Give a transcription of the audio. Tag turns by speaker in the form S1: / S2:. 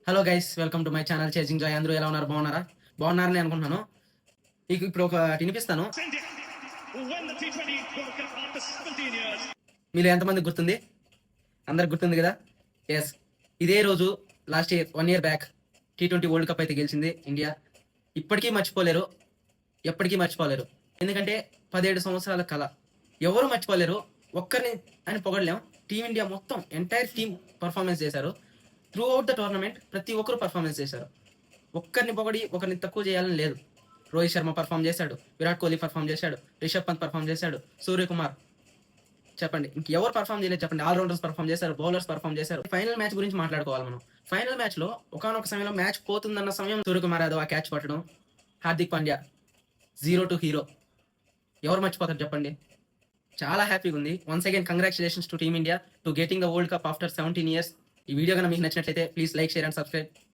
S1: Hello guys, welcome to my channel chasing Joy. అందరూ ఎలా ఉన్నారు? బాగున్నారా? బాగున్నారని అనుకుంటున్నాను. మీకు ఇప్పుడు ఒకటి వినిపిస్తాను. మీరు ఎంతమంది గుర్తుంది? అందరికి గుర్తుంది కదా? ఎస్, ఇదే రోజు last year 1 year back T20 world cup అయితే గెలిచింది ఇండియా. ఇప్పటికీ మర్చిపోలేరు, ఎప్పటికీ మర్చిపోలేరు. ఎందుకంటే 17 సంవత్సరాల కళ ఎవరు మర్చిపోలేరు. ఒక్కరిని అని పొగడలేం. టీమిండియా మొత్తం ఎంటైర్ టీమ్ పర్ఫార్మెన్స్ చేశారు. త్రూ అవుట్ ద టోర్నమెంట్ ప్రతి ఒక్కరు పర్ఫార్మెన్స్ చేశారు. ఒక్కరిని పొగడి ఒకరిని తక్కువ చేయాలని లేదు. రోహిత్ శర్మ పర్ఫామ్ చేశాడు, విరాట్ కోహ్లీ పర్ఫామ్ చేశాడు, రిషబ్ పంత్ పర్ఫామ్ చేశాడు, సూర్యకుమార్, చెప్పండి ఇంకెవరు పర్ఫామ్ చేయలేదు చెప్పండి. ఆల్రౌండర్స్ పర్ఫామ్ చేశారు, బౌలర్స్ పర్ఫామ్ చేశారు. ఫైనల్ మ్యాచ్ గురించి మాట్లాడుకోవాలి మనం. ఫైనల్ మ్యాచ్ లో ఒకనొక సమయంలో మ్యాచ్ పోతుందన్న సమయం సూర్యకుమార్ యాదవ్ ఆ క్యాచ్ పట్టడం, హార్దిక్ పాండ్యా 0 to హీరో. ఎవరు మర్చిపోతారు చెప్పండి? చాలా హ్యాపీగా ఉంది. Once again congratulations to team India to getting the world cup after 17 years. ఈ వీడియో కనుక మీకు నచ్చినట్లయితే please like, share and subscribe.